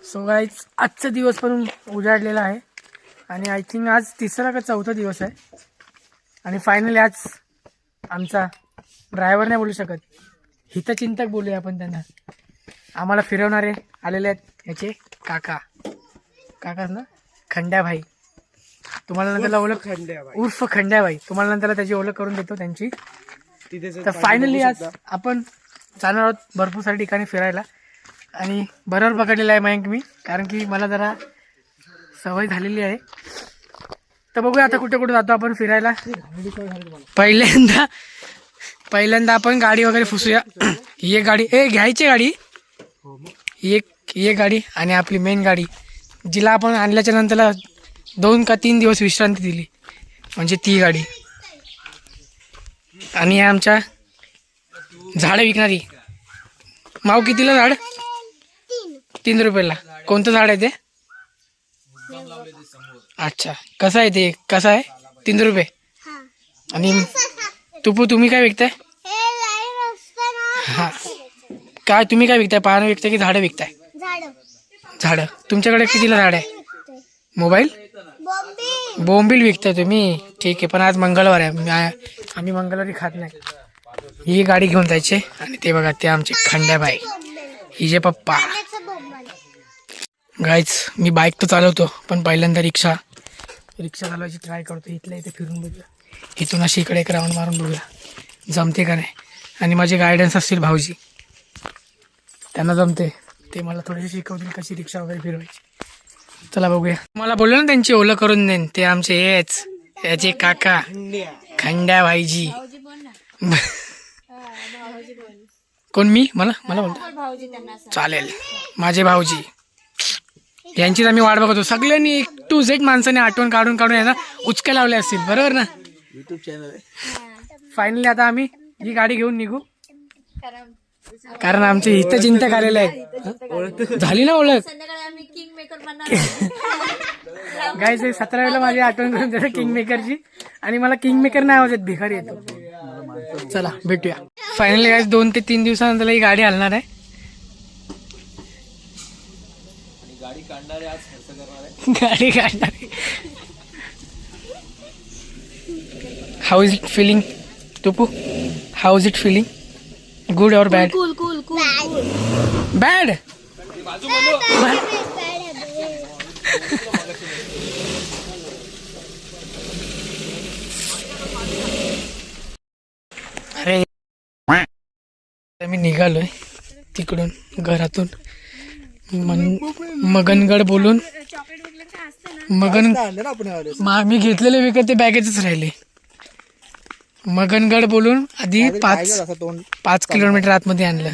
So guys आजचा दिवस पण उजाडलेला आहे आणि आय थिंक आज तिसरा का चौथा दिवस आहे आणि फायनली आज आमचा ड्रायव्हर नाही बोलू शकत, हितचिंतक बोलूया आपण त्यांना. आम्हाला फिरवणारे आलेले आहेत ह्याचे काकाच ना, खंड्याभाई. तुम्हाला नंतरला ओळख उर्फ खंड्याभाई, तुम्हाला नंतरला त्याची ओळख करून देतो त्यांची. तर फायनली आज आपण जाणार आहोत भरपूर साऱ्या ठिकाणी फिरायला आणि बरोबर पकडलेला आहे मयंक मी, कारण की मला जरा सवय झालेली आहे. तर बघूया आता कुठे कुठे जातो आपण फिरायला. पहिल्यांदा आपण गाडी वगैरे फुसूया. ही एक गाडी घ्यायची गाडी, ही एक गाडी आणि आपली मेन गाडी जिला आपण आणल्याच्या नंतरला 2 का 3 दिवस विश्रांती दिली, म्हणजे ती गाडी. आणि आमच्या झाडं विकणारी माऊ. कितीला झाड? 3 रुपयाला. कोणतं झाड आहे ते? अच्छा, कसं आहे ते? कसं आहे? 3 रुपये. आणि तुम्ही काय विकताय? हा, काय तुम्ही काय विकताय? पानं विकताय की झाडं विकताय? झाडं. तुमच्याकडे कितीला झाड आहे? मोबाईल बोंबील विकताय तुम्ही? ठीक आहे, पण आज मंगळवार आहे, आम्ही मंगळवारी खात नाही. ही गाडी घेऊन जायचे आणि ते बघा, ते आमचे खंड्याबाई, हिजे पप्पा. गाईच मी बाईक तर चालवतो, पण पहिल्यांदा रिक्षा चालवायची ट्राय करतो. इथल्या इथे फिरून बघूया, इथून अशी इकडे एक राऊंड मारून बघूया जमते का नाही. आणि माझे गायडन्स असतील भाऊजी, त्यांना जमते, ते मला थोडेसे शिकवतील कशी रिक्षा वगैरे फिरवायची. चला बघूया. मला बोललो ना त्यांची ओळख करून देईन, ते आमचे याचे काका खंड्याबाईजी. कोण? मला बोलतो. चालेल, माझे भाऊजी. यांचीच आम्ही वाट बघतो. सगळ्यांनी A to Z माणसाने आठवण काढून आहे ना उचक्या लावल्या असतील, बरोबर ना? युट्यूब चॅनल आहे. फायनली आता आम्ही ही गाडी घेऊन निघू, कारण आमचे हितचिंतक आलेले आहेत. झाली ना ओळख? गाईज 17 वेळेला माझी आठवण करून देतो किंग मेकरची, आणि मला किंग मेकर नाही आवाज येत, भिकारी येतो. चला भेटूया. फायनली गाईज 2 ते 3 दिवसानंतर ही गाडी हलणार आहे. गाडी काढणार आहे. हाऊ इज इट फिलिंग टुपू? How is it feeling? Good और बॅड? बॅड. अरे मी निघालोय तिकडून घरातून, मगनगड बोलून. मी घेतलेले विकत ते बॅगेतच राहिले. मगनगड बोलून आधी 5 किलोमीटर आतमध्ये आणलं,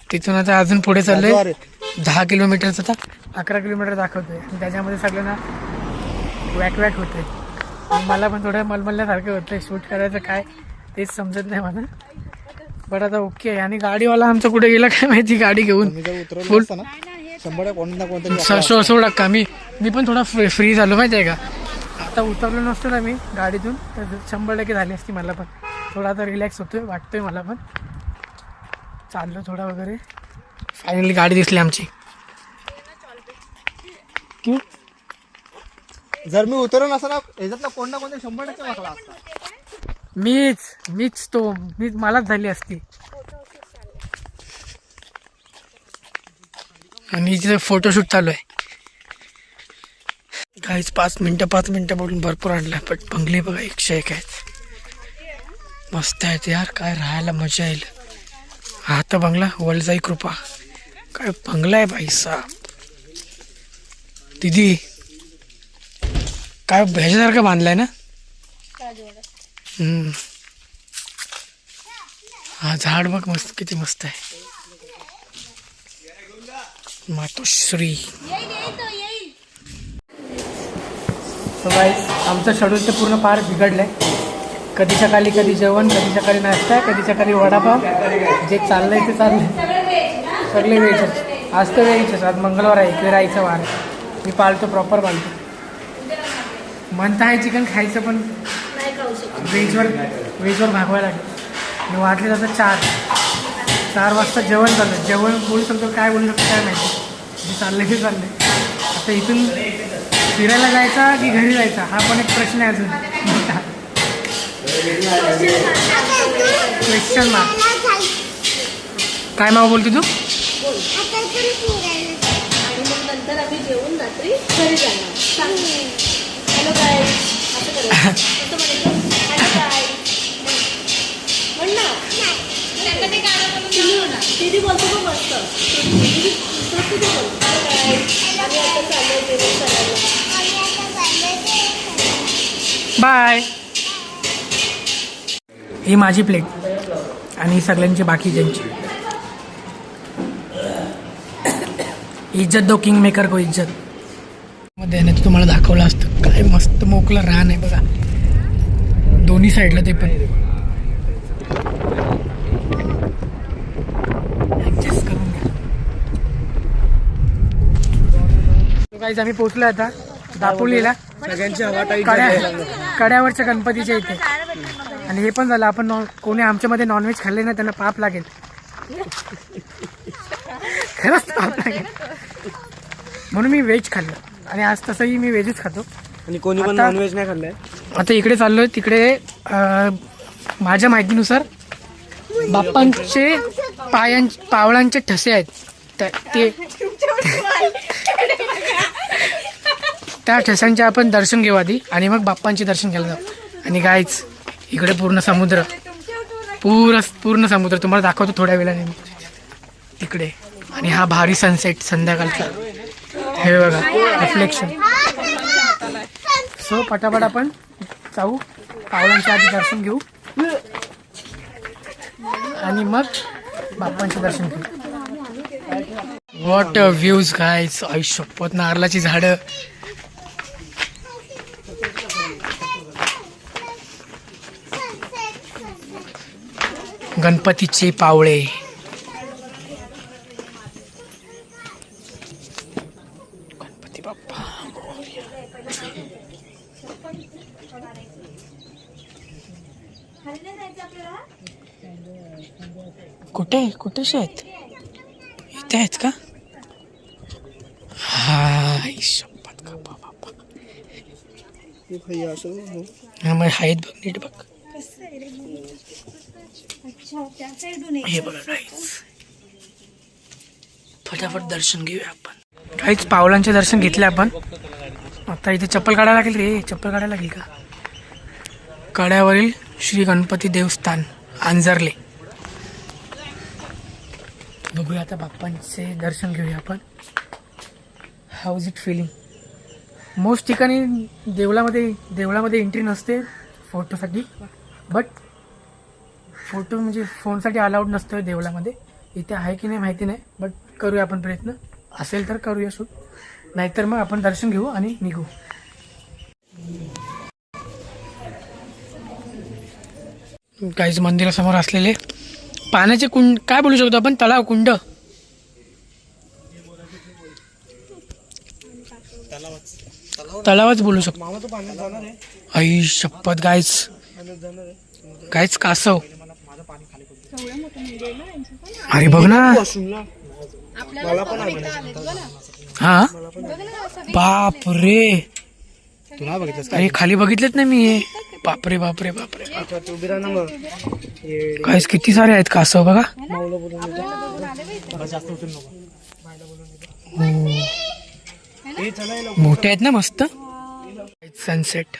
तिथून आता अजून पुढे चाललोय 10 किलोमीटरचं. आता 11 किलोमीटर दाखवतोय आणि त्याच्यामध्ये सगळ्यांना वॅक होते. मला पण थोडं मलमलल्यासारखं होतंय. शूट करायचं काय तेच समजत नाही मला, बट आता ओके आहे. आणि गाडीवाला आमचं कुठे गेला काय माहिती, गाडी घेऊन फुल सोडा का. मी पण थोडा फ्री झालो माहिती आहे का. आता उतरलो नसतो ना मी गाडीतून तर 100% झाली असती. मला पण थोडा आता रिलॅक्स होतोय, वाटतोय मला पण. चाललो थोडा वगैरे. फायनली गाडी दिसली आमची. जर मी उतरलो नसतो ना याच्यातला कोणता 100% वाकला असता. मीच मलाच झाली असती. आणि इथे फोटोशूट चालू आहे. काहीच 5 मिनटं बोलून भरपूर आणलं, पण बंगले बघा 101 आहेत. मस्त आहेत यार, काय राहायला मजा येईल. हा तर बंगला वलजाई कृपा, काय बंगला आहे भाई साहब. दीदी काय ह्याच्यासारखं बांधलाय ना. हा झाड बघ मस्त, किती मस्त आहे. मातोश्री. आमचं शेड्यूल तर पूर्ण पार बिघडलंय. कधी सकाळी कधी जेवण, कधी सकाळी नाश्ता, कधी सकाळी वडापाव. जे चाललंय ते चाललंय, सगळे वेळेच. आज तर वेळेच. आज मंगळवार आहे, इकडे राहायचं वार. मी पाळतो, प्रॉपर पाळतो. म्हणता आहे चिकन खायचं, पण व्हेजवर भागवायला लागेल. आणि वाटले जातं 4 वाजता जेवण झालं. जेवण बोलू शकतो, काय बोलू शकतो काय माहिती. जे चाललंय ते चाललंय. आता इथून फिरायला जायचा की घरी जायचा हा पण एक प्रश्न आहे अजून मोठा. Question mark. काय माव बोलते तू? आणि मग नंतर आम्ही जेवून रात्री घरी जाणार. हॅलो गाय असं करायचं. असं म्हणायचं हॅलो गाय म्हण ना. दीदी बोलतो पण मस्त. प्रत्येक बोलतो हॅलो गाय आम्ही आता चाललोय जेवण करायला. बाय. ही माझी प्लेट आणि सगळ्यांची बाकीच्यांची. इज्जत दो किंग मेकर को इज्जत. मध्ये नाही तर तुम्हाला दाखवलं असतं काय मस्त मोकळं रान आहे बघा दोन्ही साईडला. ते पण ऍडजस्ट करून घ्या. गाईज आम्ही पोहोचलो आता दापोलीला कड्यावरच्या गणपतीच्या इथे. आणि हे पण झालं आपण कोणी आमच्यामध्ये नॉनव्हेज खाल्ले नाही त्यांना पाप लागेल. खरंच पाप लागेल. म्हणून मी व्हेज खाल्लं आणि आज तसंही मी व्हेजच खातो. आणि कोणी पण नॉनव्हेज नाही खाल्लंय. आता इकडे चाललोय तिकडे माझ्या माहितीनुसार बाप्पांचे पावलांचे ठसे आहेत ते त्या ठसांचे आपण दर्शन घेऊ आधी आणि मग बाप्पांचे दर्शन घ्यायला जाऊ. आणि गाईच इकडे पूर्ण समुद्र पूर्ण समुद्र तुम्हाला दाखवतो थोड्या वेळाने तिकडे. आणि हा भारी सनसेट संध्याकाळचा हे बघा रिफ्लेक्शन. सो पटापट आपण जाऊ पावलांच्या आधी दर्शन घेऊ आणि मग बाप्पांचे दर्शन घेऊ. What a views guys. आयुष्यपत नारळाची झाडं. गणपतीचे पावळे. गणपती बाप्पा कुठे कुठेशी आहेत? इथे आहेत का? हा शपथ का बाप्पा. हा मग आहेत बघ नीट बघ. हे बघा काहीच फटाफट दर्शन घेऊया आपण. काहीच पावलांचे दर्शन घेतले आपण. आता इथे चप्पल काढायला लागेल रे. चप्पल काढायला लागेल का? कड्यावरील श्री गणपती देवस्थान आंजरले. बघूया आता बाप्पांचे दर्शन घेऊया आपण. How is it feeling? Most ठिकाणी देवळामध्ये एंट्री नसते फोटोसाठी. बट फोटो म्हणजे फोनसाठी अलाउड नसतं देवळामध्ये. इथे आहे की नाही माहिती नाही. बट करूया आपण प्रयत्न. असेल तर करूया शूट. नाहीतर मग आपण दर्शन घेऊ आणि निघू. काहीच मंदिरासमोर असलेले पाण्याचे कुंड काय बोलू शकतो आपण? तलाव कुंड तलावच बोलू शकतो. आई शपथ गाईच कासव. अरे बघ ना. हा बाप रे. तुला बघितलं? अरे खाली बघितलेच नाही मी. बापरे बापरे बापरे. गाईस किती सारे आहेत कासव बघा. मोठे आहेत ना मस्त. सनसेट.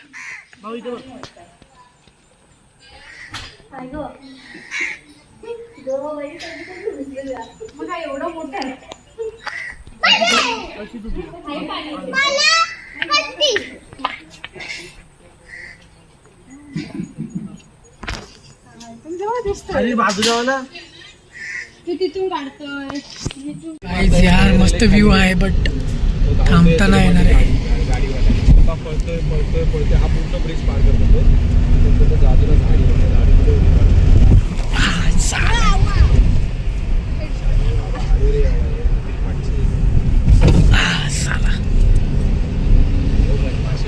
यार मस्त व्ह्यू आहे बट थांबता नाही येणार आहे.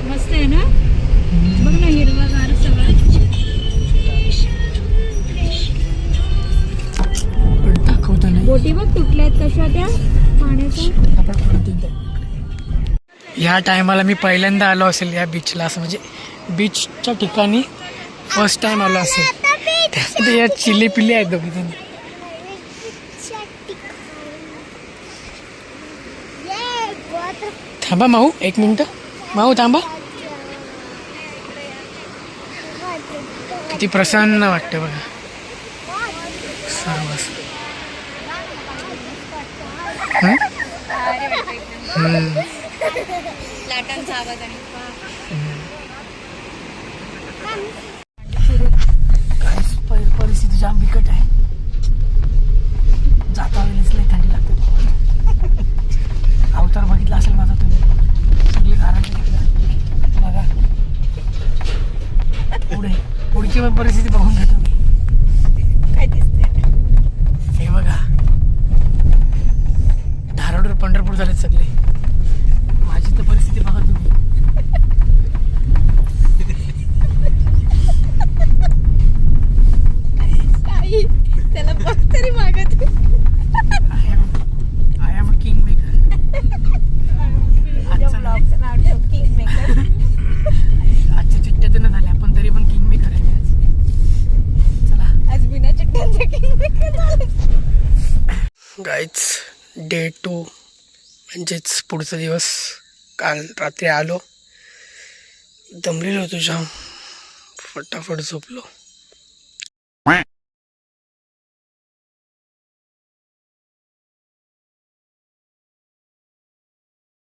मस्त आहे ना. बघ ना हिरवागार सगळं. दाखवता नाही. बोटी बघ तू. कुठल्या आहेत कशा त्या पाण्याच्या? ह्या टायमाला मी पहिल्यांदा आलो असेल या बीचला, असं म्हणजे बीचच्या ठिकाणी फर्स्ट टाइम आलो असेल. त्यामध्ये या चिले पिले आहेत दोघी जण. थांबा माऊ, एक मिनिट. माऊ थांबा. किती प्रसन्न वाटतं बघा सर्व. लाटांचा आवाज आणि काय परिस्थिती जाम बिकट आहे. जाता वेळेस लई थंडी लागते. अवतार बघितला असेल माझा तुम्ही, सगळे घरात बघा. पुढची परिस्थिती बघून घ्या तुम्ही. काय दिसते? हे बघा, धाराडवर पंढरपूर झालेत सगळे. माझी तर परिस्थिती बघा तुम्ही. त्याला बघ तरी मागत. I am a king maker. आजच्या चिठ्ठ्या तर नाही झाल्या, पण तरी पण किंग मेकर आहे मी आज. चला आज बिना चिट्ट्यांचे किंग मेकर झाले. गाईज, डे 2 म्हणजेच पुढचा दिवस. काल रात्री आलो, दमलेलो होतो जाम, फटाफट झोपलो.